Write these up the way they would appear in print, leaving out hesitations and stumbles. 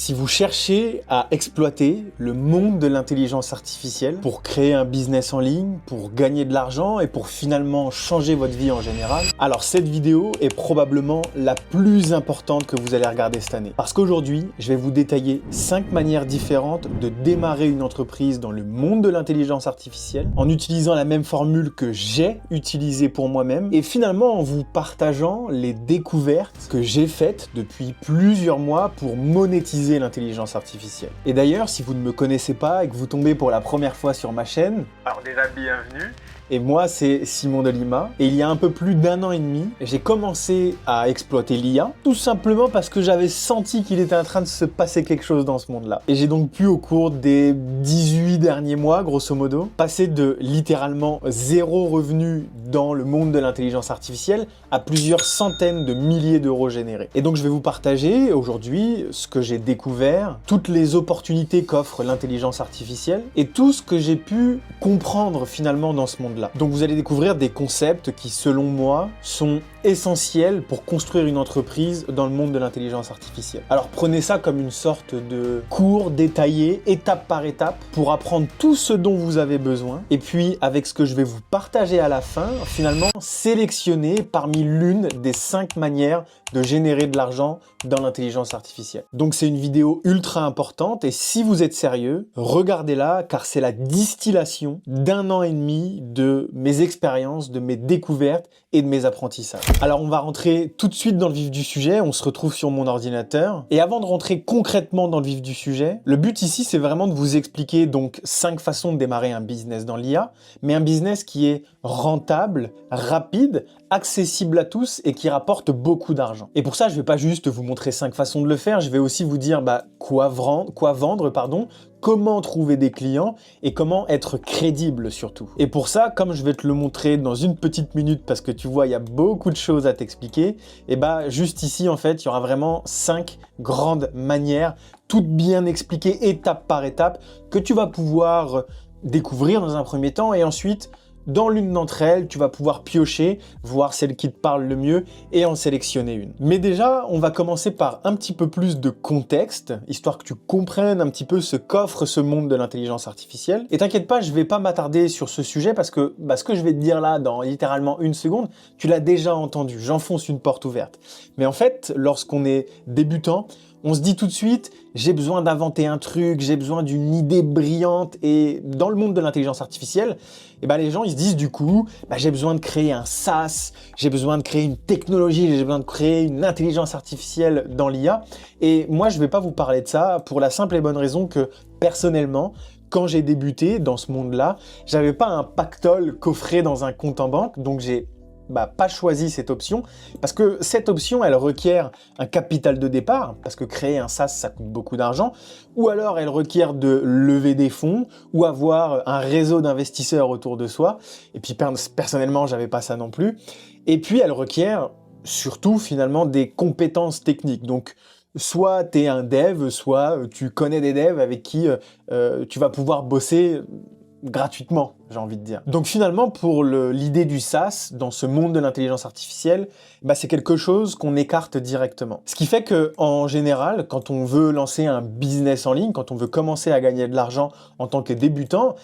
Si vous cherchez à exploiter le monde de l'intelligence artificielle pour créer un business en ligne, pour gagner de l'argent et pour finalement changer votre vie en général, alors cette vidéo est probablement la plus importante que vous allez regarder cette année. Parce qu'aujourd'hui, je vais vous détailler 5 manières différentes de démarrer une entreprise dans le monde de l'intelligence artificielle en utilisant la même formule que j'ai utilisée pour moi-même et finalement en vous partageant les découvertes que j'ai faites depuis plusieurs mois pour monétiser l'intelligence artificielle. Et d'ailleurs, si vous ne me connaissez pas et que vous tombez pour la première fois sur ma chaîne, alors déjà bienvenue. Et moi, c'est Simon Delima. Et il y a un peu plus d'1 an et demi, j'ai commencé à exploiter l'IA, tout simplement parce que j'avais senti qu'il était en train de se passer quelque chose dans ce monde-là. Et j'ai donc pu, au cours des 18 derniers mois, grosso modo, passer de littéralement 0 revenu dans le monde de l'intelligence artificielle à plusieurs centaines de milliers d'euros générés. Et donc, je vais vous partager aujourd'hui ce que j'ai découvert, toutes les opportunités qu'offre l'intelligence artificielle et tout ce que j'ai pu comprendre finalement dans ce monde. Donc vous allez découvrir des concepts qui, selon moi, sont essentiels pour construire une entreprise dans le monde de l'intelligence artificielle. Alors prenez ça comme une sorte de cours détaillé, étape par étape, pour apprendre tout ce dont vous avez besoin. Et puis, avec ce que je vais vous partager à la fin, finalement, sélectionner parmi l'une des 5 manières de générer de l'argent dans l'intelligence artificielle. Donc c'est une vidéo ultra importante et si vous êtes sérieux, regardez-la car c'est la distillation d'1 an et demi de mes expériences, de mes découvertes et de mes apprentissages. Alors on va rentrer tout de suite dans le vif du sujet, on se retrouve sur mon ordinateur. Et avant de rentrer concrètement dans le vif du sujet, le but ici c'est vraiment de vous expliquer donc 5 façons de démarrer un business dans l'IA, mais un business qui est rentable, rapide, accessible à tous et qui rapporte beaucoup d'argent. Et pour ça, je vais pas juste vous montrer 5 façons de le faire, je vais aussi vous dire quoi vendre, comment trouver des clients et comment être crédible surtout. Et pour ça, comme je vais te le montrer dans une petite minute parce que tu vois, il y a beaucoup de choses à t'expliquer, et juste ici, en fait, il y aura vraiment 5 grandes manières, toutes bien expliquées étape par étape, que tu vas pouvoir découvrir dans un premier temps et ensuite, dans l'une d'entre elles, tu vas pouvoir piocher, voir celle qui te parle le mieux et en sélectionner une. Mais déjà, on va commencer par un petit peu plus de contexte, histoire que tu comprennes un petit peu ce qu'offre ce monde de l'intelligence artificielle. Et t'inquiète pas, je vais pas m'attarder sur ce sujet parce que ce que je vais te dire là, dans littéralement 1 seconde, tu l'as déjà entendu, j'enfonce une porte ouverte. Mais en fait, lorsqu'on est débutant, on se dit tout de suite, j'ai besoin d'inventer un truc, j'ai besoin d'une idée brillante. Et dans le monde de l'intelligence artificielle, les gens ils se disent du coup, j'ai besoin de créer un SaaS, j'ai besoin de créer une technologie, j'ai besoin de créer une intelligence artificielle dans l'IA. Et moi, je vais pas vous parler de ça pour la simple et bonne raison que personnellement, quand j'ai débuté dans ce monde-là, j'avais pas un pactole coffré dans un compte en banque, donc j'ai pas choisi cette option parce que cette option elle requiert un capital de départ parce que créer un SaaS ça coûte beaucoup d'argent ou alors elle requiert de lever des fonds ou avoir un réseau d'investisseurs autour de soi et puis personnellement j'avais pas ça non plus et puis elle requiert surtout finalement des compétences techniques donc soit tu es un dev, soit tu connais des devs avec qui tu vas pouvoir bosser gratuitement, j'ai envie de dire. Donc finalement, pour l'idée du SaaS, dans ce monde de l'intelligence artificielle, c'est quelque chose qu'on écarte directement. Ce qui fait que, en général, quand on veut lancer un business en ligne, quand on veut commencer à gagner de l'argent en tant que débutant,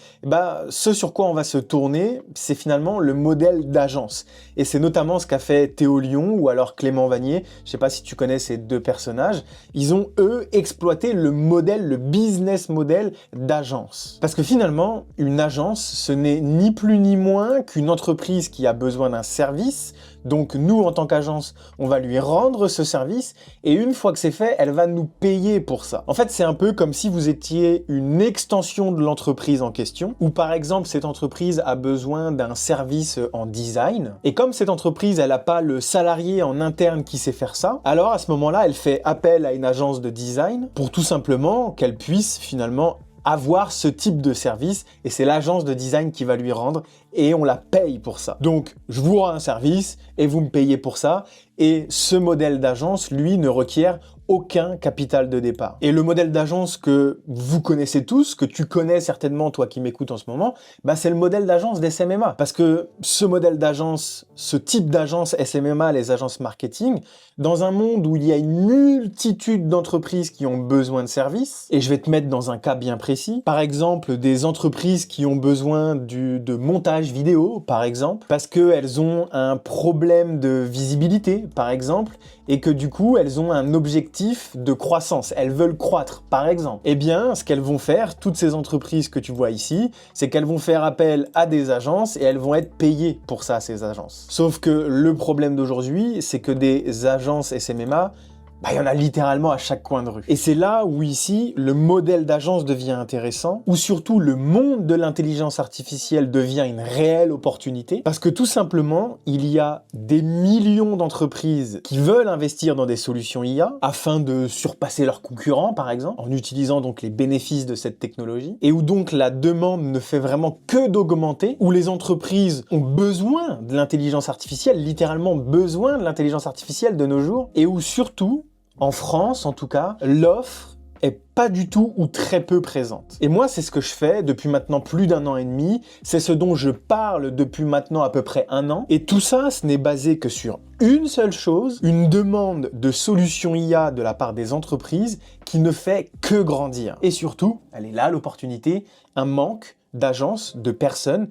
ce sur quoi on va se tourner, c'est finalement le modèle d'agence. Et c'est notamment ce qu'a fait Théo Lion ou alors Clément Vanier, je sais pas si tu connais ces 2 personnages, ils ont, eux, exploité le business model d'agence. Parce que finalement, une agence, ce n'est ni plus ni moins qu'une entreprise qui a besoin d'un service. Donc nous, en tant qu'agence, on va lui rendre ce service et une fois que c'est fait, elle va nous payer pour ça. En fait, c'est un peu comme si vous étiez une extension de l'entreprise en question ou par exemple, cette entreprise a besoin d'un service en design et comme cette entreprise, elle n'a pas le salarié en interne qui sait faire ça, alors à ce moment-là, elle fait appel à une agence de design pour tout simplement qu'elle puisse finalement avoir ce type de service et c'est l'agence de design qui va lui rendre et on la paye pour ça. Donc, je vous rends un service et vous me payez pour ça et ce modèle d'agence, lui, ne requiert aucun capital de départ. Et le modèle d'agence que vous connaissez tous, que tu connais certainement toi qui m'écoutes en ce moment, bah c'est le modèle d'agence d'SMMA. Parce que ce modèle d'agence, ce type d'agence SMMA, les agences marketing, dans un monde où il y a une multitude d'entreprises qui ont besoin de services, et je vais te mettre dans un cas bien précis, par exemple des entreprises qui ont besoin de montage vidéo, par exemple, parce qu'elles ont un problème de visibilité, par exemple, et que du coup, elles ont un objectif de croissance. Elles veulent croître, par exemple. Eh bien, ce qu'elles vont faire, toutes ces entreprises que tu vois ici, c'est qu'elles vont faire appel à des agences et elles vont être payées pour ça, ces agences. Sauf que le problème d'aujourd'hui, c'est que des agences SMMA, bah, il y en a littéralement à chaque coin de rue. Et c'est là où ici, le modèle d'agence devient intéressant, où surtout le monde de l'intelligence artificielle devient une réelle opportunité, parce que tout simplement, il y a des millions d'entreprises qui veulent investir dans des solutions IA, afin de surpasser leurs concurrents, par exemple, en utilisant donc les bénéfices de cette technologie, et où donc la demande ne fait vraiment que d'augmenter, où les entreprises ont besoin de l'intelligence artificielle, littéralement besoin de l'intelligence artificielle de nos jours, et où surtout, en France, en tout cas, l'offre est pas du tout ou très peu présente. Et moi, c'est ce que je fais depuis maintenant plus d'1 an et demi, c'est ce dont je parle depuis maintenant à peu près 1 an, et tout ça, ce n'est basé que sur une seule chose, une demande de solutions IA de la part des entreprises qui ne fait que grandir. Et surtout, elle est là l'opportunité, un manque d'agences, de personnes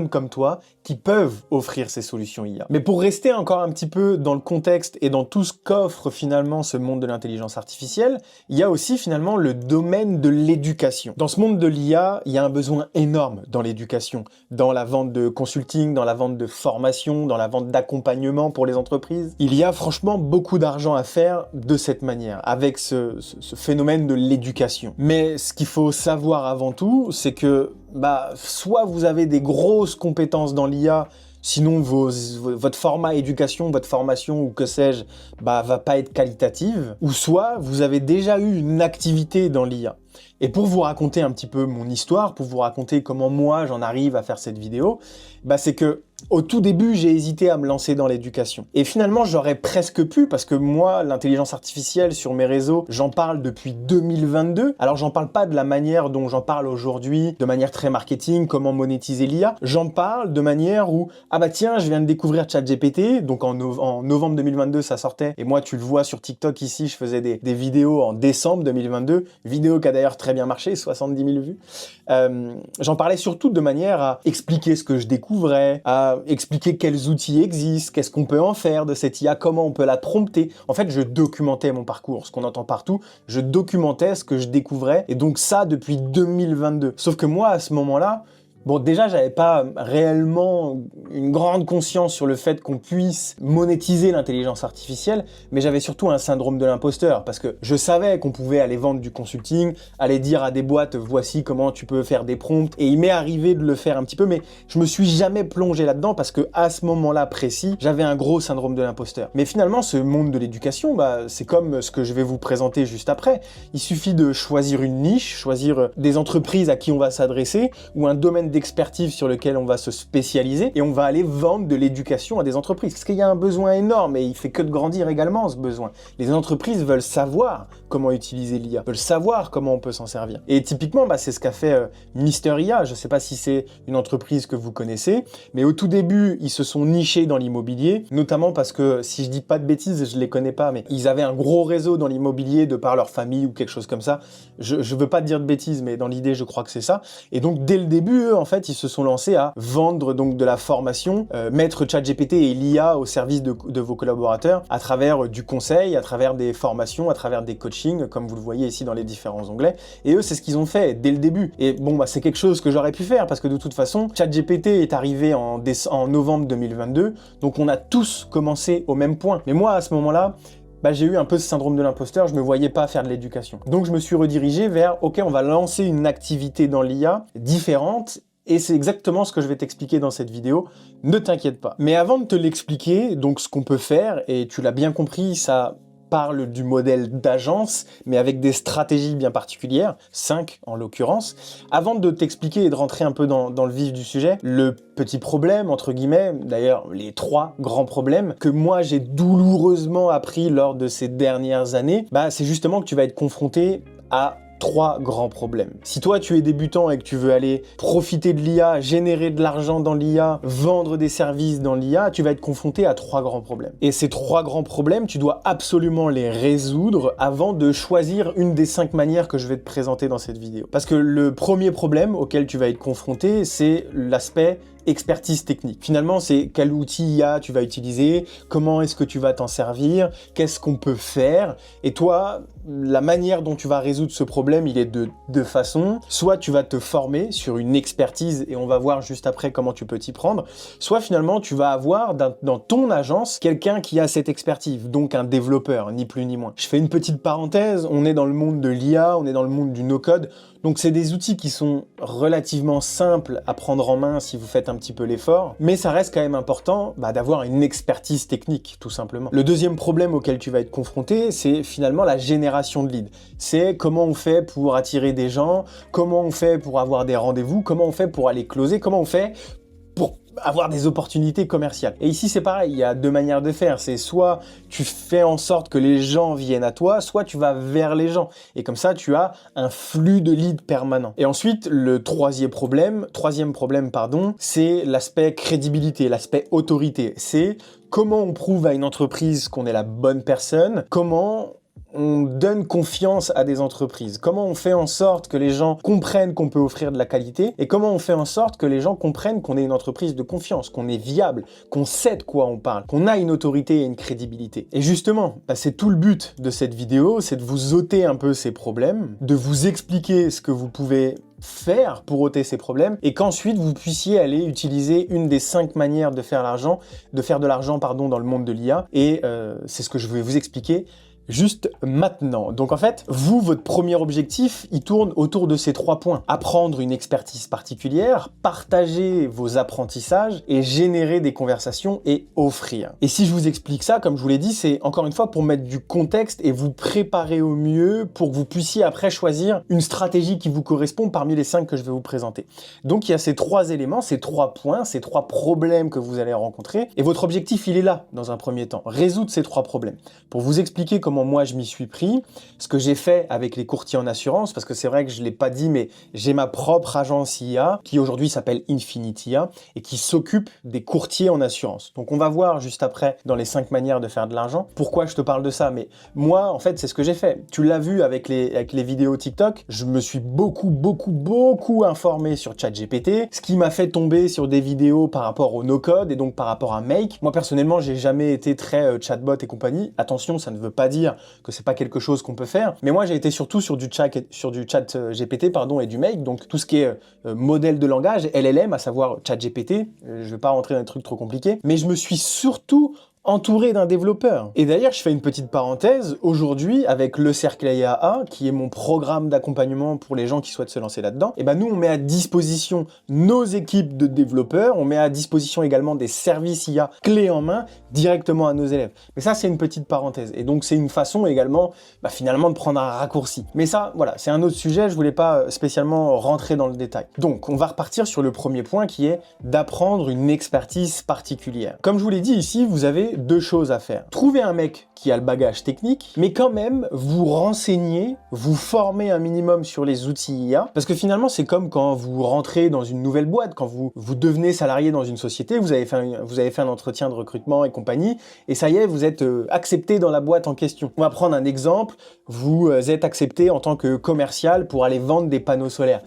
comme toi qui peuvent offrir ces solutions IA. Mais pour rester encore un petit peu dans le contexte et dans tout ce qu'offre finalement ce monde de l'intelligence artificielle, il y a aussi finalement le domaine de l'éducation. Dans ce monde de l'IA, il y a un besoin énorme dans l'éducation, dans la vente de consulting, dans la vente de formation, dans la vente d'accompagnement pour les entreprises. Il y a franchement beaucoup d'argent à faire de cette manière, avec ce phénomène de l'éducation. Mais ce qu'il faut savoir avant tout, c'est que soit vous avez des grosses compétences dans l'IA, sinon votre format éducation, votre formation ou que sais-je, va pas être qualitative, ou soit vous avez déjà eu une activité dans l'IA. Et pour vous raconter un petit peu mon histoire, pour vous raconter comment moi j'en arrive à faire cette vidéo, c'est que au tout début, j'ai hésité à me lancer dans l'éducation. Et finalement, j'aurais presque pu, parce que moi, l'intelligence artificielle sur mes réseaux, j'en parle depuis 2022. Alors, j'en parle pas de la manière dont j'en parle aujourd'hui, de manière très marketing, comment monétiser l'IA. J'en parle de manière où, tiens, je viens de découvrir ChatGPT, donc en novembre 2022, ça sortait. Et moi, tu le vois sur TikTok ici, je faisais des vidéos en décembre 2022, vidéo qui a d'ailleurs très bien marché, 70 000 vues. J'en parlais surtout de manière à expliquer ce que je découvrais, à expliquer quels outils existent, qu'est-ce qu'on peut en faire de cette IA, comment on peut la prompter. En fait, je documentais mon parcours, ce qu'on entend partout, je documentais ce que je découvrais, et donc ça depuis 2022. Sauf que moi, à ce moment-là, déjà, j'avais pas réellement une grande conscience sur le fait qu'on puisse monétiser l'intelligence artificielle, mais j'avais surtout un syndrome de l'imposteur, parce que je savais qu'on pouvait aller vendre du consulting, aller dire à des boîtes, voici comment tu peux faire des prompts, et il m'est arrivé de le faire un petit peu, mais je me suis jamais plongé là-dedans, parce que à ce moment-là précis, j'avais un gros syndrome de l'imposteur. Mais finalement, ce monde de l'éducation, c'est comme ce que je vais vous présenter juste après. Il suffit de choisir une niche, choisir des entreprises à qui on va s'adresser, ou un domaine d'expertise sur lequel on va se spécialiser et on va aller vendre de l'éducation à des entreprises. Parce qu'il y a un besoin énorme et il fait que de grandir également ce besoin. Les entreprises veulent savoir comment utiliser l'IA, veulent savoir comment on peut s'en servir. Et typiquement, c'est ce qu'a fait Mister IA. Je ne sais pas si c'est une entreprise que vous connaissez, mais au tout début, ils se sont nichés dans l'immobilier, notamment parce que, si je dis pas de bêtises, je les connais pas, mais ils avaient un gros réseau dans l'immobilier de par leur famille ou quelque chose comme ça. Je veux pas dire de bêtises, mais dans l'idée, je crois que c'est ça. Et donc, dès le début, eux, en fait, ils se sont lancés à vendre donc de la formation, mettre ChatGPT et l'IA au service de vos collaborateurs à travers du conseil, à travers des formations, à travers des coachings, comme vous le voyez ici dans les différents onglets. Et eux, c'est ce qu'ils ont fait dès le début. Et c'est quelque chose que j'aurais pu faire parce que de toute façon, ChatGPT est arrivé en novembre 2022, donc on a tous commencé au même point. Mais moi, à ce moment-là, j'ai eu un peu ce syndrome de l'imposteur, je me voyais pas faire de l'éducation. Donc je me suis redirigé vers, ok, on va lancer une activité dans l'IA différente, et c'est exactement ce que je vais t'expliquer dans cette vidéo, ne t'inquiète pas. Mais avant de te l'expliquer, donc ce qu'on peut faire, et tu l'as bien compris, ça parle du modèle d'agence, mais avec des stratégies bien particulières, 5 en l'occurrence. Avant de t'expliquer et de rentrer un peu dans le vif du sujet, le petit problème, entre guillemets, d'ailleurs les 3 grands problèmes que moi j'ai douloureusement appris lors de ces dernières années, c'est justement que tu vas être confronté à 3 grands problèmes. Si toi tu es débutant et que tu veux aller profiter de l'IA, générer de l'argent dans l'IA, vendre des services dans l'IA, tu vas être confronté à 3 grands problèmes. Et ces 3 grands problèmes, tu dois absolument les résoudre avant de choisir une des 5 manières que je vais te présenter dans cette vidéo. Parce que le premier problème auquel tu vas être confronté, c'est l'aspect expertise technique. Finalement, c'est quel outil IA tu vas utiliser, comment est-ce que tu vas t'en servir, qu'est-ce qu'on peut faire. Et toi, la manière dont tu vas résoudre ce problème, il est de deux façons. Soit tu vas te former sur une expertise, et on va voir juste après comment tu peux t'y prendre. Soit finalement, tu vas avoir dans ton agence quelqu'un qui a cette expertise, donc un développeur, ni plus ni moins. Je fais une petite parenthèse, on est dans le monde de l'IA, on est dans le monde du no-code. Donc c'est des outils qui sont relativement simples à prendre en main si vous faites un petit peu l'effort, mais ça reste quand même important d'avoir une expertise technique, tout simplement. Le deuxième problème auquel tu vas être confronté, c'est finalement la génération de leads. C'est comment on fait pour attirer des gens, comment on fait pour avoir des rendez-vous, comment on fait pour aller closer, comment on fait pour avoir des opportunités commerciales. Et ici, c'est pareil, il y a 2 manières de faire. C'est soit tu fais en sorte que les gens viennent à toi, soit tu vas vers les gens. Et comme ça, tu as un flux de leads permanent. Et ensuite, le troisième problème, c'est l'aspect crédibilité, l'aspect autorité. C'est comment on prouve à une entreprise qu'on est la bonne personne, comment on donne confiance à des entreprises, comment on fait en sorte que les gens comprennent qu'on peut offrir de la qualité et comment on fait en sorte que les gens comprennent qu'on est une entreprise de confiance, qu'on est viable, qu'on sait de quoi on parle, qu'on a une autorité et une crédibilité. Et justement, c'est tout le but de cette vidéo, c'est de vous ôter un peu ces problèmes, de vous expliquer ce que vous pouvez faire pour ôter ces problèmes et qu'ensuite vous puissiez aller utiliser une des 5 manières de faire de l'argent dans le monde de l'IA et c'est ce que je vais vous expliquer juste maintenant. Donc en fait, votre premier objectif, il tourne autour de ces 3 points. Apprendre une expertise particulière, partager vos apprentissages et générer des conversations et offrir. Et si je vous explique ça, comme je vous l'ai dit, c'est encore une fois pour mettre du contexte et vous préparer au mieux pour que vous puissiez après choisir une stratégie qui vous correspond parmi les 5 que je vais vous présenter. Donc il y a ces 3 éléments, ces 3 points, ces 3 problèmes que vous allez rencontrer et votre objectif, il est là dans un premier temps. Résoudre ces 3 problèmes. Pour vous expliquer comment moi je m'y suis pris, ce que j'ai fait avec les courtiers en assurance, parce que c'est vrai que je ne l'ai pas dit, mais j'ai ma propre agence IA qui aujourd'hui s'appelle Infinity IA et qui s'occupe des courtiers en assurance. Donc on va voir juste après dans les 5 manières de faire de l'argent pourquoi je te parle de ça. Mais moi, en fait, c'est ce que j'ai fait. Tu l'as vu avec les vidéos TikTok, je me suis beaucoup informé sur ChatGPT, ce qui m'a fait tomber sur des vidéos par rapport au no-code et donc par rapport à Make. Moi personnellement, j'ai jamais été très chatbot et compagnie. Attention, ça ne veut pas dire que c'est pas quelque chose qu'on peut faire. Mais moi, j'ai été surtout sur du chat GPT et du Make, donc tout ce qui est modèle de langage, LLM, à savoir ChatGPT. Je vais pas rentrer dans des trucs trop compliqués, mais je me suis surtout entouré d'un développeur. Et d'ailleurs, je fais une petite parenthèse, aujourd'hui, avec le Cercle IA, qui est mon programme d'accompagnement pour les gens qui souhaitent se lancer là-dedans, et nous, on met à disposition nos équipes de développeurs, on met à disposition également des services IA clés en main directement à nos élèves. Mais ça, c'est une petite parenthèse. Et donc, c'est une façon également, finalement, de prendre un raccourci. Mais ça, voilà, c'est un autre sujet, je voulais pas spécialement rentrer dans le détail. Donc, on va repartir sur le premier point qui est d'apprendre une expertise particulière. Comme je vous l'ai dit ici, vous avez 2 choses à faire. Trouver un mec qui a le bagage technique, mais quand même vous renseigner, vous former un minimum sur les outils IA, parce que finalement c'est comme quand vous rentrez dans une nouvelle boîte, quand vous devenez salarié dans une société, vous avez fait un entretien de recrutement et compagnie, et ça y est, vous êtes accepté dans la boîte en question. On va prendre un exemple, vous êtes accepté en tant que commercial pour aller vendre des panneaux solaires.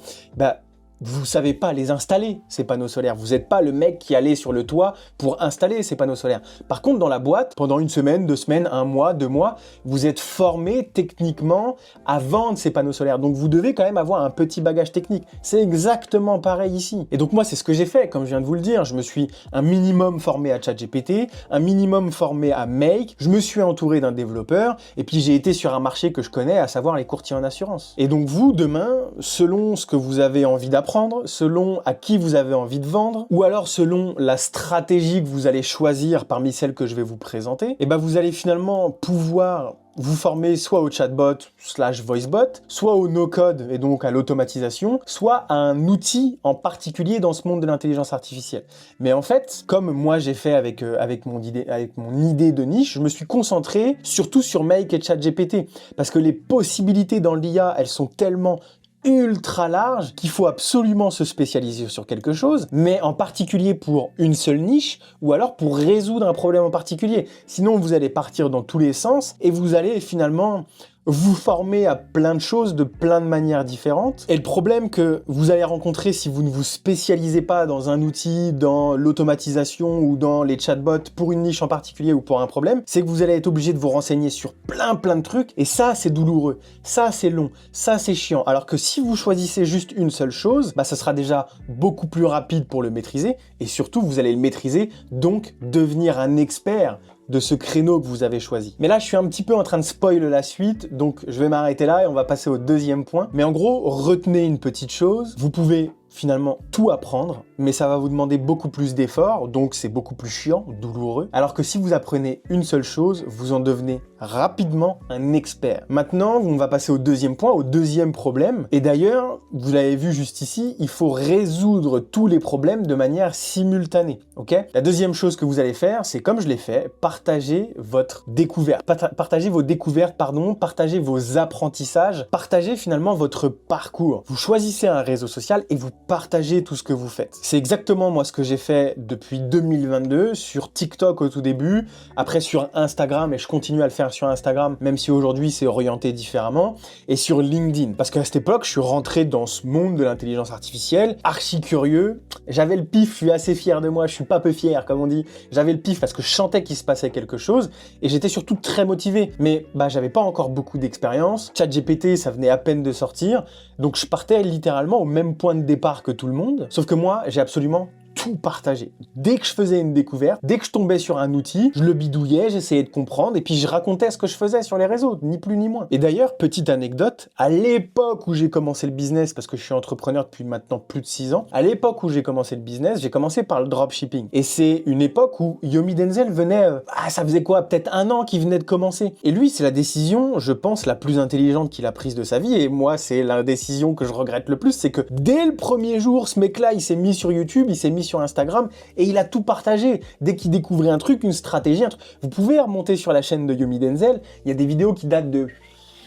Vous savez pas les installer, ces panneaux solaires. Vous n'êtes pas le mec qui allait sur le toit pour installer ces panneaux solaires. Par contre, dans la boîte, pendant 1 semaine, 2 semaines, 1 mois, 2 mois, vous êtes formé techniquement à vendre ces panneaux solaires. Donc, vous devez quand même avoir un petit bagage technique. C'est exactement pareil ici. Et donc, moi, c'est ce que j'ai fait, comme je viens de vous le dire. Je me suis un minimum formé à ChatGPT, un minimum formé à Make. Je me suis entouré d'un développeur. Et puis, j'ai été sur un marché que je connais, à savoir les courtiers en assurance. Et donc, vous, demain, selon ce que vous avez envie d'apprendre, selon à qui vous avez envie de vendre, ou alors selon la stratégie que vous allez choisir parmi celles que je vais vous présenter, et vous allez finalement pouvoir vous formez soit au chatbot / voicebot, soit au no-code et donc à l'automatisation, soit à un outil en particulier dans ce monde de l'intelligence artificielle. Mais en fait, comme moi j'ai fait avec mon idée de niche, je me suis concentré surtout sur Make et ChatGPT, parce que les possibilités dans l'IA, elles sont tellement ultra large qu'il faut absolument se spécialiser sur quelque chose, mais en particulier pour une seule niche ou alors pour résoudre un problème en particulier. Sinon, vous allez partir dans tous les sens et vous allez finalement vous former à plein de choses de plein de manières différentes. Et le problème que vous allez rencontrer si vous ne vous spécialisez pas dans un outil, dans l'automatisation ou dans les chatbots pour une niche en particulier ou pour un problème, c'est que vous allez être obligé de vous renseigner sur plein de trucs et ça c'est douloureux, ça c'est long, ça c'est chiant. Alors que si vous choisissez juste une seule chose, bah ça sera déjà beaucoup plus rapide pour le maîtriser et surtout vous allez le maîtriser, donc devenir un expert de ce créneau que vous avez choisi. Mais là, je suis un petit peu en train de spoil la suite, donc je vais m'arrêter là et on va passer au deuxième point. Mais en gros, retenez une petite chose, vous pouvez finalement tout apprendre, mais ça va vous demander beaucoup plus d'efforts, donc c'est beaucoup plus chiant, douloureux, alors que si vous apprenez une seule chose, vous en devenez rapidement un expert. Maintenant, on va passer au deuxième point, au deuxième problème, et d'ailleurs, vous l'avez vu juste ici, il faut résoudre tous les problèmes de manière simultanée, ok? La deuxième chose que vous allez faire, c'est comme je l'ai fait, partager votre découverte, partager vos découvertes, partager vos apprentissages, partager finalement votre parcours. Vous choisissez un réseau social et vous partagez tout ce que vous faites. C'est exactement moi ce que j'ai fait depuis 2022 sur TikTok au tout début, après sur Instagram et je continue à le faire sur Instagram même si aujourd'hui c'est orienté différemment et sur LinkedIn parce qu'à cette époque je suis rentré dans ce monde de l'intelligence artificielle, archi curieux, j'avais le pif, je suis assez fier de moi, je suis pas peu fier comme on dit, j'avais le pif parce que je sentais qu'il se passait quelque chose et j'étais surtout très motivé mais j'avais pas encore beaucoup d'expérience, ChatGPT ça venait à peine de sortir donc je partais littéralement au même point de départ que tout le monde, sauf que moi, j'ai absolument tout partagé. Dès que je faisais une découverte, dès que je tombais sur un outil, je le bidouillais, j'essayais de comprendre, et puis je racontais ce que je faisais sur les réseaux, ni plus ni moins. Et d'ailleurs, petite anecdote, à l'époque où j'ai commencé le business, parce que je suis entrepreneur depuis maintenant plus de 6 ans, à l'époque où j'ai commencé le business, j'ai commencé par le dropshipping. Et c'est une époque où Yomi Denzel venait, ça faisait quoi, peut-être 1 an qu'il venait de commencer. Et lui, c'est la décision, je pense, la plus intelligente qu'il a prise de sa vie, et moi, c'est la décision que je regrette le plus, c'est que dès le premier jour, ce mec-là, il s'est mis sur YouTube, il s'est mis sur Instagram et il a tout partagé. Dès qu'il découvrait un truc, une stratégie, un truc. Vous pouvez remonter sur la chaîne de Yomi Denzel, il y a des vidéos qui datent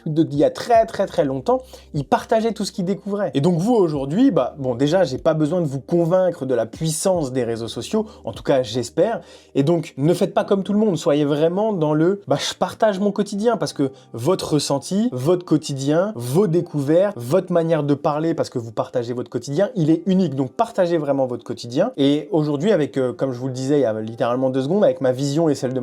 d'il y a très longtemps, il partageait tout ce qu'il découvrait. Et donc vous aujourd'hui, déjà j'ai pas besoin de vous convaincre de la puissance des réseaux sociaux, en tout cas j'espère, et donc ne faites pas comme tout le monde, soyez vraiment dans le je partage mon quotidien, parce que votre ressenti, votre quotidien, vos découvertes, votre manière de parler, parce que vous partagez votre quotidien, il est unique, donc partagez vraiment votre quotidien. Et aujourd'hui avec, comme je vous le disais il y a littéralement 2 secondes, avec ma vision et celle de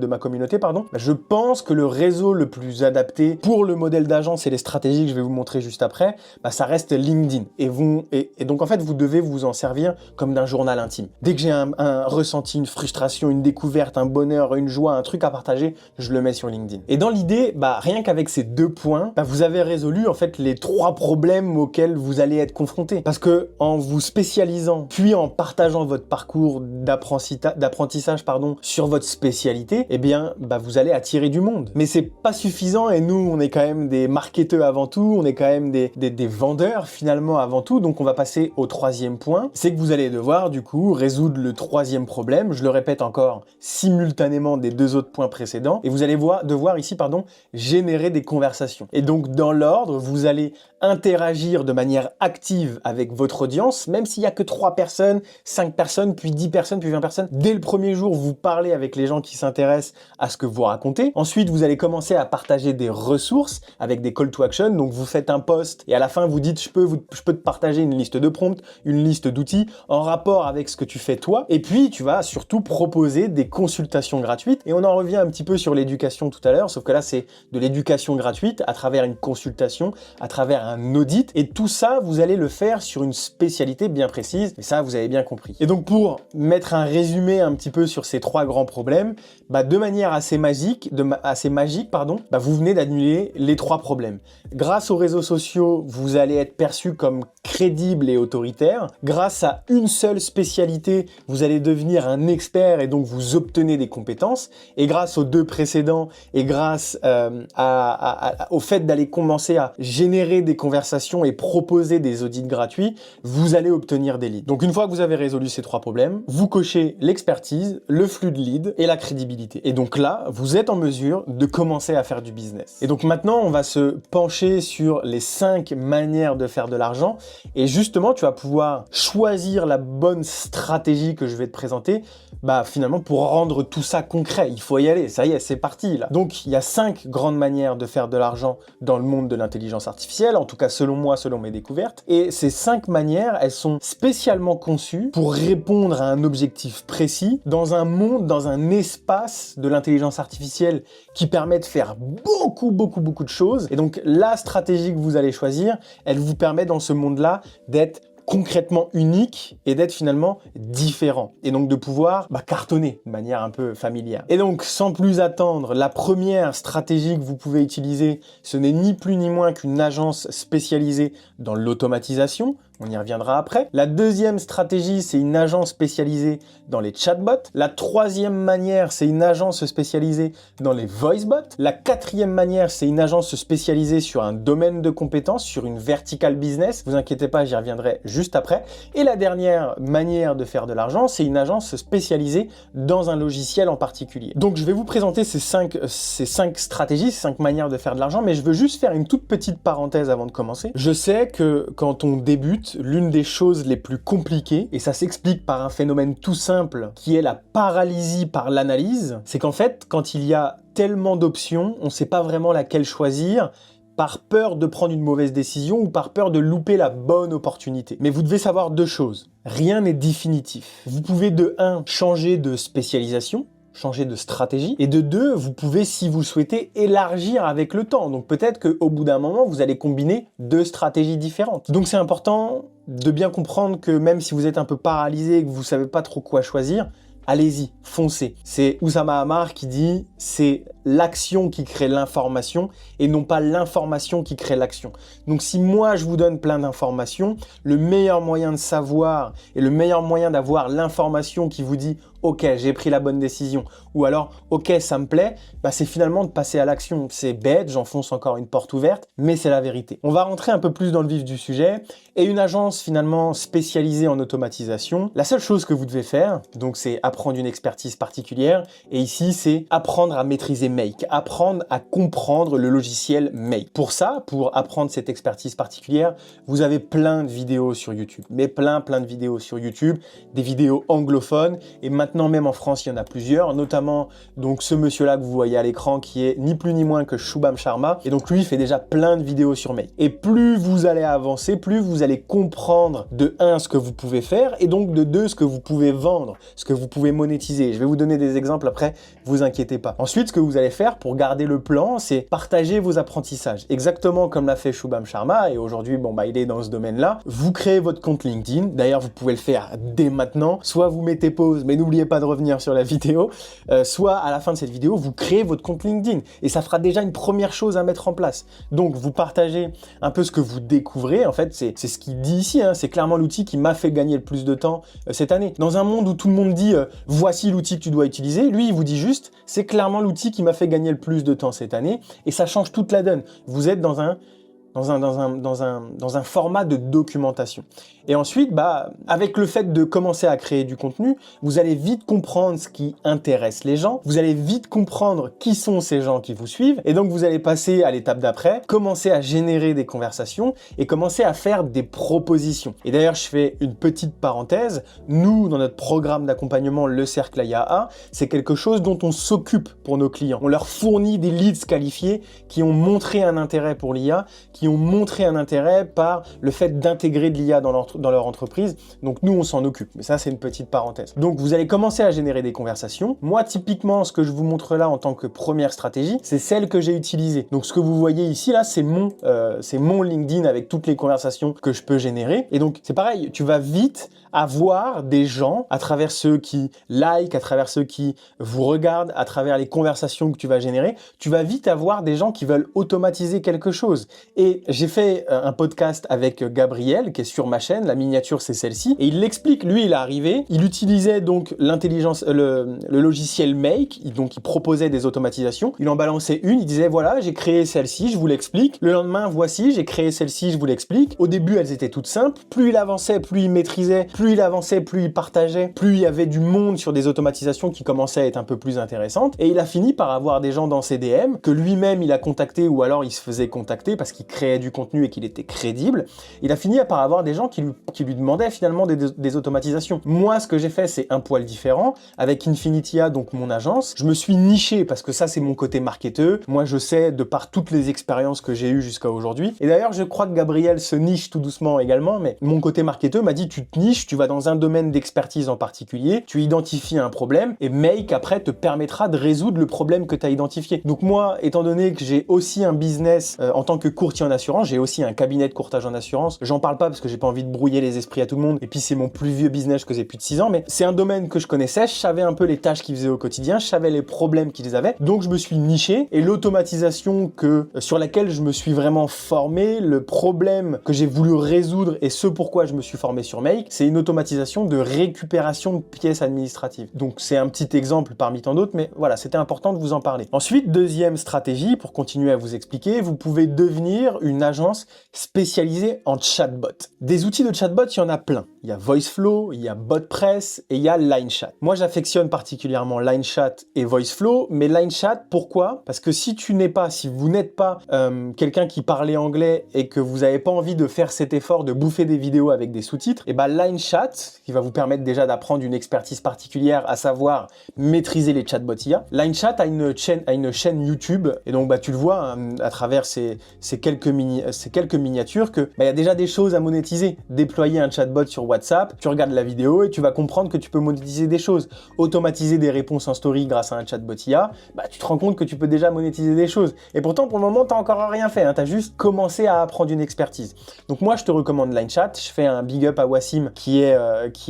ma communauté, je pense que le réseau le plus adapté pour le modèle d'agence et les stratégies que je vais vous montrer juste après, ça reste LinkedIn. Et donc en fait, vous devez vous en servir comme d'un journal intime. Dès que j'ai un ressenti, une frustration, une découverte, un bonheur, une joie, un truc à partager, je le mets sur LinkedIn. Et dans l'idée, rien qu'avec ces 2 points, vous avez résolu en fait les 3 problèmes auxquels vous allez être confronté. Parce que en vous spécialisant, puis en partageant votre parcours d'apprentissage sur votre spécialité, vous allez attirer du monde. Mais c'est pas suffisant et nous, on est quand même des marketeurs avant tout, on est quand même des vendeurs finalement avant tout, donc on va passer au 3e point, c'est que vous allez devoir du coup résoudre le 3e problème, je le répète encore, simultanément des 2 autres points précédents, et vous allez devoir ici, générer des conversations. Et donc dans l'ordre, vous allez interagir de manière active avec votre audience, même s'il n'y a que 3 personnes, 5 personnes, puis 10 personnes, puis 20 personnes. Dès le premier jour, vous parlez avec les gens qui s'intéressent à ce que vous racontez. Ensuite, vous allez commencer à partager des ressources avec des call to action. Donc, vous faites un post et à la fin, vous dites, je peux te partager une liste de prompts, une liste d'outils en rapport avec ce que tu fais toi. Et puis, tu vas surtout proposer des consultations gratuites. Et on en revient un petit peu sur l'éducation tout à l'heure, sauf que là, c'est de l'éducation gratuite à travers une consultation, à travers un audit, et tout ça, vous allez le faire sur une spécialité bien précise, et ça, vous avez bien compris. Et donc, pour mettre un résumé un petit peu sur ces 3 grands problèmes, de manière assez magique, vous venez d'annuler les 3 problèmes. Grâce aux réseaux sociaux, vous allez être perçu comme crédible et autoritaire. Grâce à une seule spécialité, vous allez devenir un expert et donc vous obtenez des compétences. Et grâce aux 2 précédents et grâce au fait d'aller commencer à générer des conversations et proposer des audits gratuits, vous allez obtenir des leads. Donc une fois que vous avez résolu ces 3 problèmes, vous cochez l'expertise, le flux de leads et la crédibilité. Et donc là, vous êtes en mesure de commencer à faire du business. Et donc maintenant, on va se pencher sur les 5 manières de faire de l'argent. Et justement, tu vas pouvoir choisir la bonne stratégie que je vais te présenter, finalement pour rendre tout ça concret. Il faut y aller, ça y est, c'est parti là. Donc il y a 5 grandes manières de faire de l'argent dans le monde de l'intelligence artificielle, en tout cas selon moi, selon mes découvertes. Et ces 5 manières, elles sont spécialement conçues pour répondre à un objectif précis dans un monde, dans un espace de l'intelligence artificielle qui permet de faire beaucoup de choses. Et donc la stratégie que vous allez choisir, elle vous permet dans ce monde-là d'être concrètement unique et d'être finalement différent. Et donc de pouvoir cartonner de manière un peu familière. Et donc sans plus attendre, la première stratégie que vous pouvez utiliser, ce n'est ni plus ni moins qu'une agence spécialisée dans l'automatisation. On y reviendra après. La deuxième stratégie, c'est une agence spécialisée dans les chatbots. La troisième manière, c'est une agence spécialisée dans les voicebots. La quatrième manière, c'est une agence spécialisée sur un domaine de compétences, sur une vertical business. Vous inquiétez pas, j'y reviendrai juste après. Et la dernière manière de faire de l'argent, c'est une agence spécialisée dans un logiciel en particulier. Donc je vais vous présenter ces cinq stratégies, ces 5 manières de faire de l'argent, mais je veux juste faire une toute petite parenthèse avant de commencer. Je sais que quand on débute, l'une des choses les plus compliquées, et ça s'explique par un phénomène tout simple, qui est la paralysie par l'analyse, c'est qu'en fait, quand il y a tellement d'options, on ne sait pas vraiment laquelle choisir, par peur de prendre une mauvaise décision ou par peur de louper la bonne opportunité. Mais vous devez savoir 2 choses. Rien n'est définitif. Vous pouvez de 1, changer de spécialisation, changer de stratégie, et de 2, vous pouvez, si vous le souhaitez, élargir avec le temps. Donc peut-être qu'au bout d'un moment, vous allez combiner 2 stratégies différentes. Donc c'est important de bien comprendre que même si vous êtes un peu paralysé et que vous ne savez pas trop quoi choisir, allez-y, foncez. C'est Oussama Ammar qui dit « c'est l'action qui crée l'information et non pas l'information qui crée l'action ». Donc si moi je vous donne plein d'informations, le meilleur moyen de savoir et le meilleur moyen d'avoir l'information qui vous dit « ok, j'ai pris la bonne décision » ou alors « ok, ça me plaît », c'est finalement de passer à l'action. C'est bête, j'enfonce encore une porte ouverte, mais c'est la vérité. On va rentrer un peu plus dans le vif du sujet. Et une agence finalement spécialisée en automatisation, la seule chose que vous devez faire, donc c'est apprendre une expertise particulière, et ici c'est apprendre à maîtriser Make, apprendre à comprendre le logiciel Make. Pour ça, pour apprendre cette expertise particulière, vous avez plein de vidéos sur YouTube, mais plein de vidéos sur YouTube, des vidéos anglophones, et maintenant même en France il y en a plusieurs, notamment donc ce monsieur-là que vous voyez à l'écran qui est ni plus ni moins que Shubham Sharma, et donc lui il fait déjà plein de vidéos sur Make. Et plus vous allez avancer, plus vous allez comprendre de 1 ce que vous pouvez faire, et donc de 2 ce que vous pouvez vendre, ce que vous pouvez monétiser. Je vais vous donner des exemples après, vous inquiétez pas. Ensuite, ce que vous allez faire pour garder le plan, c'est partager vos apprentissages. Exactement comme l'a fait Shubham Sharma, et aujourd'hui, il est dans ce domaine-là. Vous créez votre compte LinkedIn. D'ailleurs, vous pouvez le faire dès maintenant. Soit vous mettez pause, mais n'oubliez pas de revenir sur la vidéo, soit à la fin de cette vidéo, vous créez votre compte LinkedIn. Et ça fera déjà une première chose à mettre en place. Donc, vous partagez un peu ce que vous découvrez. En fait, c'est ce qu'il dit ici, c'est clairement l'outil qui m'a fait gagner le plus de temps cette année. Dans un monde où tout le monde dit voici l'outil que tu dois utiliser, lui il vous dit juste c'est clairement l'outil qui m'a fait gagner le plus de temps cette année, et ça change toute la donne. Vous êtes dans un format de documentation. Et ensuite, avec le fait de commencer à créer du contenu, vous allez vite comprendre ce qui intéresse les gens, vous allez vite comprendre qui sont ces gens qui vous suivent, et donc vous allez passer à l'étape d'après, commencer à générer des conversations et commencer à faire des propositions. Et d'ailleurs, je fais une petite parenthèse, nous, dans notre programme d'accompagnement, le Cercle AIAA, c'est quelque chose dont on s'occupe pour nos clients. On leur fournit des leads qualifiés qui ont montré un intérêt pour l'IA, qui qui ont montré un intérêt par le fait d'intégrer de l'IA dans leur entreprise. Donc nous, on s'en occupe. Mais ça, c'est une petite parenthèse. Donc vous allez commencer à générer des conversations. Moi, typiquement, ce que je vous montre là en tant que première stratégie, c'est celle que j'ai utilisée. Donc ce que vous voyez ici, là, c'est mon LinkedIn avec toutes les conversations que je peux générer. Et donc, c'est pareil, tu vas vite avoir des gens, à travers ceux qui like, à travers ceux qui vous regardent, à travers les conversations que tu vas générer, tu vas vite avoir des gens qui veulent automatiser quelque chose. Et j'ai fait un podcast avec Gabriel, qui est sur ma chaîne, la miniature c'est celle-ci, et il l'explique, lui il est arrivé, il utilisait donc l'intelligence, le logiciel Make, donc il proposait des automatisations, il en balançait une, il disait voilà, j'ai créé celle-ci, je vous l'explique, le lendemain voici, j'ai créé celle-ci, je vous l'explique. Au début elles étaient toutes simples, plus il avançait, plus il maîtrisait, plus il avançait, plus il partageait, plus il y avait du monde sur des automatisations qui commençaient à être un peu plus intéressantes. Et il a fini par avoir des gens dans ses DM que lui-même il a contacté ou alors il se faisait contacter parce qu'il créait du contenu et qu'il était crédible. Il a fini par avoir des gens qui lui demandaient finalement des automatisations. Moi, ce que j'ai fait, c'est un poil différent. Avec Infinitia, donc mon agence, je me suis niché parce que ça, c'est mon côté marketeur. Moi, je sais de par toutes les expériences que j'ai eues jusqu'à aujourd'hui. Et d'ailleurs, je crois que Gabriel se niche tout doucement également, mais mon côté marketeur m'a dit tu te niches, tu vas dans un domaine d'expertise en particulier, tu identifies un problème et Make après te permettra de résoudre le problème que tu as identifié. Donc moi, étant donné que j'ai aussi un business en tant que courtier en assurance, j'ai aussi un cabinet de courtage en assurance. J'en parle pas parce que j'ai pas envie de brouiller les esprits à tout le monde. Et puis c'est mon plus vieux business, je faisais plus de 6 ans, mais c'est un domaine que je connaissais, je savais un peu les tâches qu'ils faisaient au quotidien, je savais les problèmes qu'ils avaient. Donc je me suis niché et l'automatisation sur laquelle je me suis vraiment formé, le problème que j'ai voulu résoudre et ce pourquoi je me suis formé sur Make, c'est une automatisation de récupération de pièces administratives. Donc c'est un petit exemple parmi tant d'autres, mais voilà, c'était important de vous en parler. Ensuite, deuxième stratégie, pour continuer à vous expliquer, vous pouvez devenir une agence spécialisée en chatbot. Des outils de chatbot, il y en a plein. Il y a VoiceFlow, il y a BotPress et il y a LineChat. Moi, j'affectionne particulièrement LineChat et VoiceFlow, mais LineChat, pourquoi? Parce que si vous n'êtes pas quelqu'un qui parlait anglais et que vous n'avez pas envie de faire cet effort de bouffer des vidéos avec des sous-titres, et ben LineChat, qui va vous permettre déjà d'apprendre une expertise particulière, à savoir maîtriser les chatbots IA. LineChat a une chaîne YouTube, et donc tu le vois à travers ces quelques miniatures que il y a déjà des choses à monétiser. Déployer un chatbot sur WhatsApp, tu regardes la vidéo et tu vas comprendre que tu peux monétiser des choses. Automatiser des réponses en story grâce à un chatbot IA, tu te rends compte que tu peux déjà monétiser des choses. Et pourtant, pour le moment, tu n'as encore rien fait. Tu as juste commencé à apprendre une expertise. Donc moi, je te recommande LineChat. Je fais un big up à Wassim qui est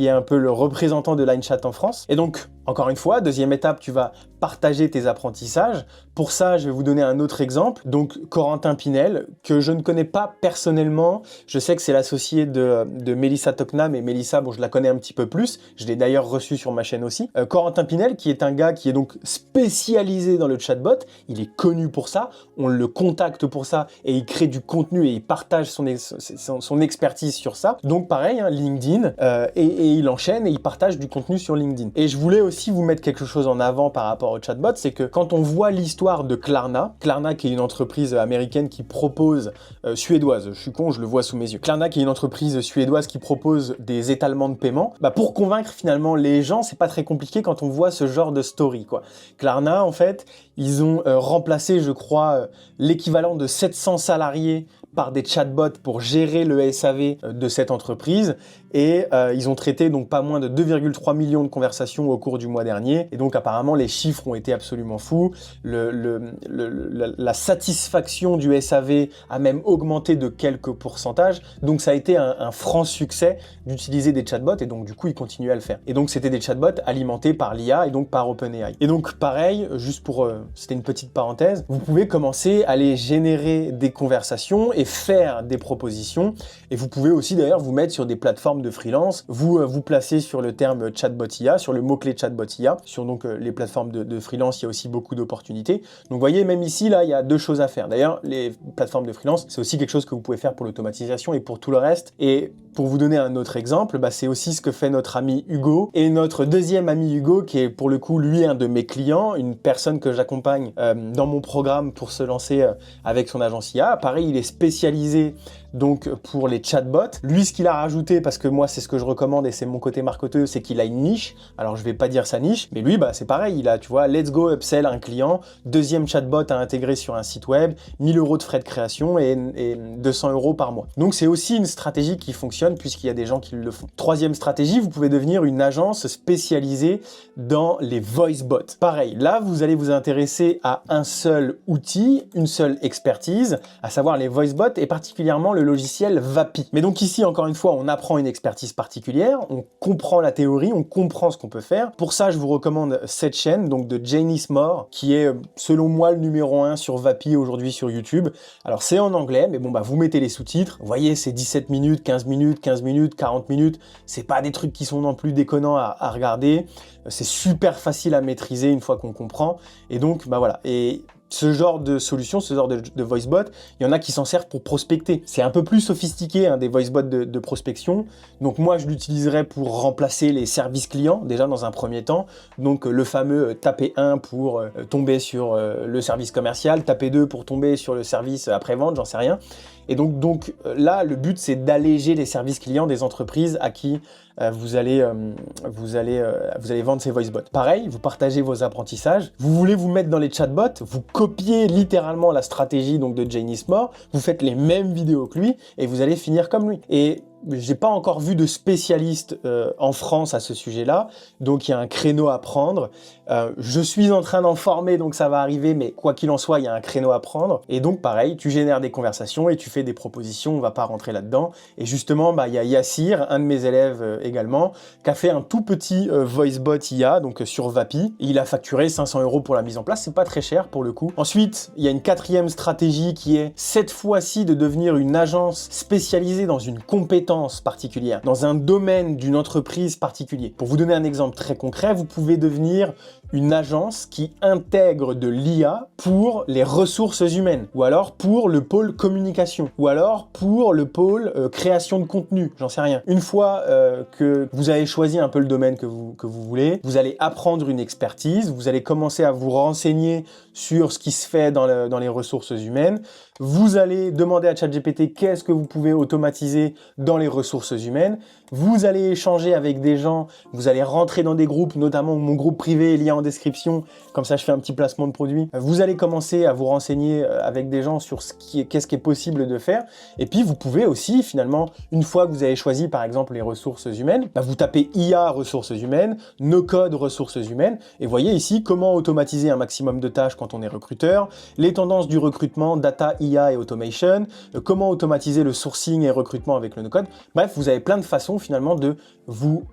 un peu le représentant de LineChat en France. Et donc, encore une fois, deuxième étape, tu vas partager tes apprentissages. Pour ça, je vais vous donner un autre exemple. Donc, Corentin Pinel, que je ne connais pas personnellement. Je sais que c'est l'associé de Mélissa Toknam, et Mélissa, bon, je la connais un petit peu plus. Je l'ai d'ailleurs reçu sur ma chaîne aussi. Corentin Pinel, qui est un gars qui est donc spécialisé dans le chatbot. Il est connu pour ça. On le contacte pour ça et il crée du contenu et il partage son expertise sur ça. Donc, pareil, LinkedIn, et il enchaîne et il partage du contenu sur LinkedIn. Et je voulais aussi vous mettre quelque chose en avant par rapport au chatbot, c'est que quand on voit l'histoire de Klarna qui est une entreprise américaine qui propose, suédoise, je suis con, je le vois sous mes yeux, Klarna qui est une entreprise suédoise qui propose des étalements de paiement, pour convaincre finalement les gens, c'est pas très compliqué quand on voit ce genre de story, quoi. Klarna, en fait, ils ont remplacé, je crois, l'équivalent de 700 salariés par des chatbots pour gérer le SAV de cette entreprise et ils ont traité donc pas moins de 2,3 millions de conversations au cours du mois dernier et donc apparemment les chiffres ont été absolument fous, la satisfaction du SAV a même augmenté de quelques pourcentages, donc ça a été un franc succès d'utiliser des chatbots et donc du coup ils continuent à le faire. Et donc c'était des chatbots alimentés par l'IA et donc par OpenAI. Et donc pareil, juste pour, c'était une petite parenthèse, vous pouvez commencer à aller générer des conversations et faire des propositions et vous pouvez aussi d'ailleurs vous mettre sur des plateformes de freelance, vous placez sur le terme chatbot IA, sur le mot-clé chatbot IA, sur donc les plateformes de freelance, il y a aussi beaucoup d'opportunités. Donc vous voyez, même ici, là, il y a deux choses à faire. D'ailleurs, les plateformes de freelance, c'est aussi quelque chose que vous pouvez faire pour l'automatisation et pour tout le reste. Et pour vous donner un autre exemple, c'est aussi ce que fait notre ami Hugo et notre deuxième ami Hugo, qui est pour le coup, lui, un de mes clients, une personne que j'accompagne dans mon programme pour se lancer avec son agence IA. Pareil, il est spécialisé donc pour les chatbots. Lui, ce qu'il a rajouté, parce que moi, c'est ce que je recommande et c'est mon côté marketeur, c'est qu'il a une niche. Alors, je vais pas dire sa niche, mais lui, c'est pareil. Il a, tu vois, let's go upsell un client, deuxième chatbot à intégrer sur un site web, 1000 € de frais de création et 200 € par mois. Donc, c'est aussi une stratégie qui fonctionne puisqu'il y a des gens qui le font. Troisième stratégie, vous pouvez devenir une agence spécialisée dans les voice bots. Pareil, là, vous allez vous intéresser à un seul outil, une seule expertise, à savoir les voice bots et particulièrement le logiciel Vapi. Mais donc ici, encore une fois, on apprend une expertise particulière, on comprend la théorie, on comprend ce qu'on peut faire. Pour ça, je vous recommande cette chaîne, donc de Janice Moore, qui est, selon moi, le numéro 1 sur Vapi aujourd'hui sur YouTube. Alors, c'est en anglais, mais bon, vous mettez les sous-titres. Vous voyez, c'est 17 minutes, 15 minutes, 15 minutes, 40 minutes. C'est pas des trucs qui sont non plus déconnants à regarder. C'est super facile à maîtriser une fois qu'on comprend. Et donc, voilà. Et ce genre de solution, ce genre de voice bot, il y en a qui s'en servent pour prospecter. C'est un peu plus sophistiqué, hein, des voice bots de prospection. Donc moi, je l'utiliserais pour remplacer les services clients, déjà dans un premier temps. Donc le fameux taper 1 pour tomber sur le service commercial, taper 2 pour tomber sur le service après-vente, j'en sais rien. Et donc là, le but, c'est d'alléger les services clients des entreprises à qui vous allez vendre ces voice bots. Pareil, vous partagez vos apprentissages. Vous voulez vous mettre dans les chatbots, vous copiez littéralement la stratégie donc de Janice Moore, vous faites les mêmes vidéos que lui et vous allez finir comme lui. Et j'ai pas encore vu de spécialiste en France à ce sujet-là, donc il y a un créneau à prendre. Je suis en train d'en former, donc ça va arriver, mais quoi qu'il en soit, il y a un créneau à prendre. Et donc pareil, tu génères des conversations et tu fais des propositions, on va pas rentrer là-dedans. Et justement, il y a Yassir, un de mes élèves également, qui a fait un tout petit voice bot IA, donc sur Vapi. Il a facturé 500 € pour la mise en place, c'est pas très cher pour le coup. Ensuite, il y a une quatrième stratégie qui est cette fois-ci de devenir une agence spécialisée dans une compétence particulière, dans un domaine d'une entreprise particulier. Pour vous donner un exemple très concret, vous pouvez devenir une agence qui intègre de l'IA pour les ressources humaines, ou alors pour le pôle communication, ou alors pour le pôle création de contenu, j'en sais rien. Une fois que vous avez choisi un peu le domaine que vous voulez, vous allez apprendre une expertise, vous allez commencer à vous renseigner sur ce qui se fait dans les ressources humaines, vous allez demander à ChatGPT qu'est-ce que vous pouvez automatiser dans les ressources humaines, vous allez échanger avec des gens, vous allez rentrer dans des groupes, notamment mon groupe privé est lié en description, comme ça je fais un petit placement de produit. Vous allez commencer à vous renseigner avec des gens sur qu'est-ce qui est possible de faire, et puis vous pouvez aussi finalement, une fois que vous avez choisi par exemple les ressources humaines, vous tapez IA ressources humaines, no code ressources humaines, et voyez ici comment automatiser un maximum de tâches quand on est recruteur, les tendances du recrutement, data, IA et automation, comment automatiser le sourcing et recrutement avec le no-code. Bref, vous avez plein de façons finalement de vous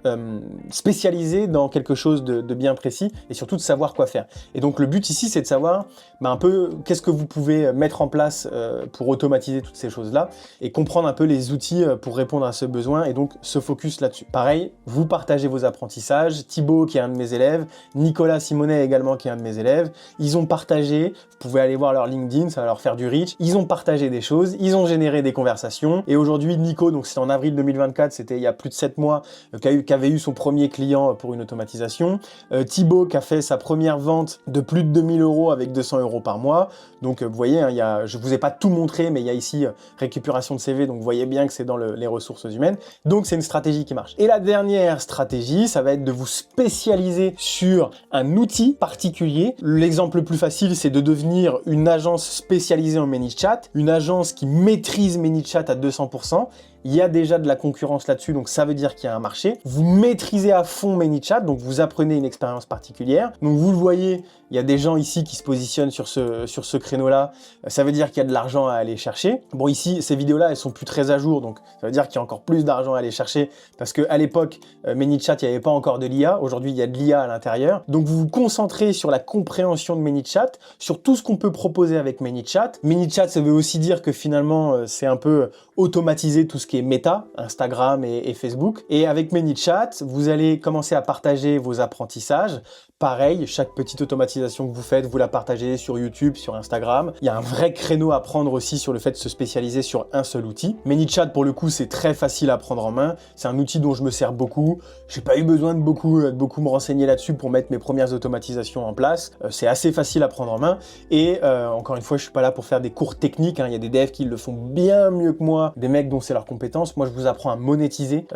spécialiser dans quelque chose de bien précis et surtout de savoir quoi faire. Et donc le but ici, c'est de savoir un peu qu'est-ce que vous pouvez mettre en place pour automatiser toutes ces choses-là et comprendre un peu les outils pour répondre à ce besoin et donc se focus là-dessus. Pareil, vous partagez vos apprentissages. Thibaut, qui est un de mes élèves, Nicolas Simonet également, qui est un de mes élèves, ils ont partagé, vous pouvez aller voir leur LinkedIn, ça va leur faire du reach, ils ont partagé des choses, ils ont généré des conversations et aujourd'hui Nico, donc c'était en avril 2024, c'était il y a plus de 7 mois, qui avait eu son premier client pour une automatisation. Thibaut qui a fait sa première vente de plus de 2000 € avec 200 € par mois. Donc vous voyez, hein, je vous ai pas tout montré, mais il y a ici récupération de CV, donc vous voyez bien que c'est dans les ressources humaines. Donc c'est une stratégie qui marche. Et la dernière stratégie, ça va être de vous spécialiser sur un outil particulier. L'exemple le plus facile, c'est de devenir une agence spécialisée en ManyChat, une agence qui maîtrise ManyChat à 200%. Il y a déjà de la concurrence là-dessus, donc ça veut dire qu'il y a un marché. Vous maîtrisez à fond ManyChat, donc vous apprenez une expérience particulière. Donc vous le voyez, il y a des gens ici qui se positionnent sur ce créneau-là. Ça veut dire qu'il y a de l'argent à aller chercher. Bon, ici, ces vidéos-là, elles sont plus très à jour, donc ça veut dire qu'il y a encore plus d'argent à aller chercher parce qu'à l'époque, ManyChat, il n'y avait pas encore de l'IA. Aujourd'hui, il y a de l'IA à l'intérieur. Donc vous vous concentrez sur la compréhension de ManyChat, sur tout ce qu'on peut proposer avec ManyChat. ManyChat, ça veut aussi dire que finalement, c'est un peu automatiser tout ce qui est méta, Instagram et Facebook. Et avec ManyChat, vous allez commencer à partager vos apprentissages, Pareil, chaque petite automatisation que vous faites, vous la partagez sur YouTube, sur Instagram. Il y a un vrai créneau à prendre aussi sur le fait de se spécialiser sur un seul outil. ManyChat, pour le coup, c'est très facile à prendre en main. C'est un outil dont je me sers beaucoup. J'ai pas eu besoin de beaucoup me renseigner là-dessus pour mettre mes premières automatisations en place. C'est assez facile à prendre en main. Et encore une fois, je suis pas là pour faire des cours techniques. Il y a des devs qui le font bien mieux que moi, des mecs dont c'est leur compétence. Moi, je vous apprends à monétiser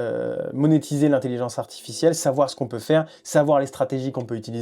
l'intelligence artificielle, savoir ce qu'on peut faire, savoir les stratégies qu'on peut utiliser,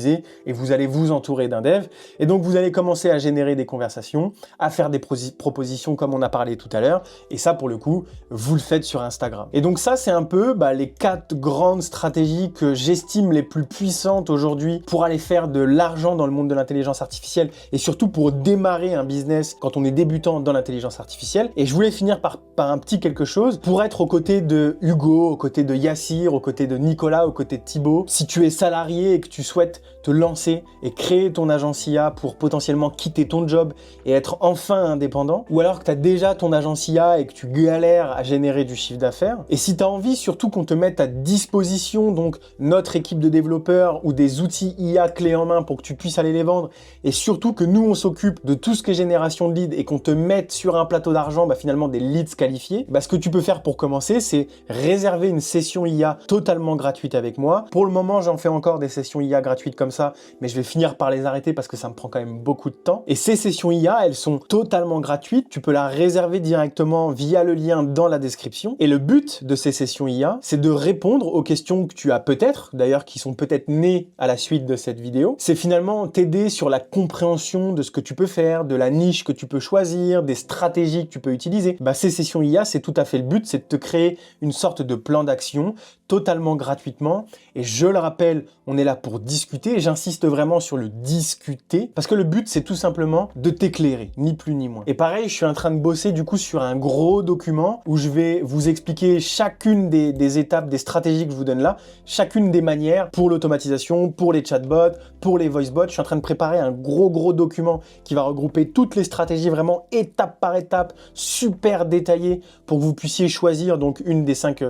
et vous allez vous entourer d'un dev. Et donc, vous allez commencer à générer des conversations, à faire des propositions comme on a parlé tout à l'heure. Et ça, pour le coup, vous le faites sur Instagram. Et donc ça, c'est un peu les 4 grandes stratégies que j'estime les plus puissantes aujourd'hui pour aller faire de l'argent dans le monde de l'intelligence artificielle et surtout pour démarrer un business quand on est débutant dans l'intelligence artificielle. Et je voulais finir par un petit quelque chose pour être aux côtés de Hugo, aux côtés de Yassir, aux côtés de Nicolas, aux côtés de Thibaut. Si tu es salarié et que tu souhaites te lancer et créer ton agence IA pour potentiellement quitter ton job et être enfin indépendant, ou alors que tu as déjà ton agence IA et que tu galères à générer du chiffre d'affaires, et si tu as envie surtout qu'on te mette à disposition donc notre équipe de développeurs ou des outils IA clés en main pour que tu puisses aller les vendre, et surtout que nous on s'occupe de tout ce qui est génération de leads et qu'on te mette sur un plateau d'argent finalement des leads qualifiés, ce que tu peux faire pour commencer, c'est réserver une session IA totalement gratuite avec moi. Pour le moment, j'en fais encore des sessions IA gratuites comme ça, mais je vais finir par les arrêter parce que ça me prend quand même beaucoup de temps. Et ces sessions IA, elles sont totalement gratuites. Tu peux la réserver directement via le lien dans la description. Et le but de ces sessions IA, c'est de répondre aux questions que tu as peut-être, d'ailleurs qui sont peut-être nées à la suite de cette vidéo. C'est finalement t'aider sur la compréhension de ce que tu peux faire, de la niche que tu peux choisir, des stratégies que tu peux utiliser. Ces sessions IA, c'est tout à fait le but, c'est de te créer une sorte de plan d'action totalement gratuitement. Et je le rappelle, on est là pour discuter. J'insiste vraiment sur le discuter parce que le but, c'est tout simplement de t'éclairer, ni plus ni moins. Et pareil, je suis en train de bosser du coup sur un gros document où je vais vous expliquer chacune des étapes, des stratégies que je vous donne là, chacune des manières pour l'automatisation, pour les chatbots, pour les voicebots. Je suis en train de préparer un gros document qui va regrouper toutes les stratégies vraiment étape par étape, super détaillées pour que vous puissiez choisir donc une des cinq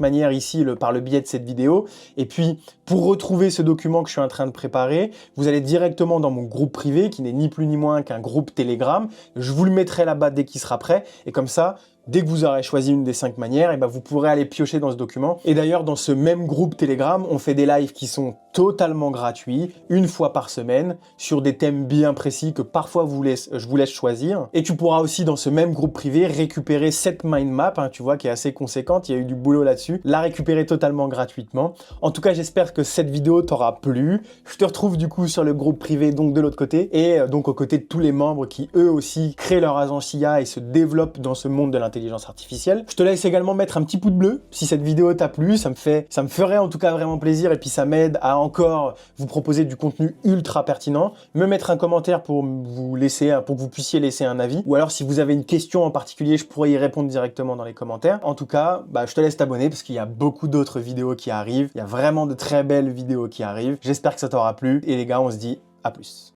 manières ici par le biais de cette vidéo. Et puis, pour retrouver ce document que je suis en train de préparer, vous allez directement dans mon groupe privé qui n'est ni plus ni moins qu'un groupe Telegram. Je vous le mettrai là-bas dès qu'il sera prêt. Et comme ça, dès que vous aurez choisi une des 5 manières, vous pourrez aller piocher dans ce document. Et d'ailleurs, dans ce même groupe Telegram, on fait des lives qui sont totalement gratuits, une fois par semaine, sur des thèmes bien précis que parfois je vous laisse choisir. Et tu pourras aussi, dans ce même groupe privé, récupérer cette mind map, tu vois, qui est assez conséquente, il y a eu du boulot là-dessus, la récupérer totalement gratuitement. En tout cas, j'espère que cette vidéo t'aura plu. Je te retrouve du coup sur le groupe privé, donc de l'autre côté, et donc aux côtés de tous les membres qui, eux aussi, créent leur agence IA et se développent dans ce monde de l'intelligence artificielle. Je te laisse également mettre un petit pouce bleu si cette vidéo t'a plu, ça me ferait en tout cas vraiment plaisir, et puis ça m'aide à encore vous proposer du contenu ultra pertinent. Me mettre un commentaire pour que vous puissiez laisser un avis, ou alors si vous avez une question en particulier, je pourrais y répondre directement dans les commentaires. En tout cas, je te laisse t'abonner parce qu'il y a beaucoup d'autres vidéos qui arrivent. Il y a vraiment de très belles vidéos qui arrivent. J'espère que ça t'aura plu, et les gars, on se dit à plus.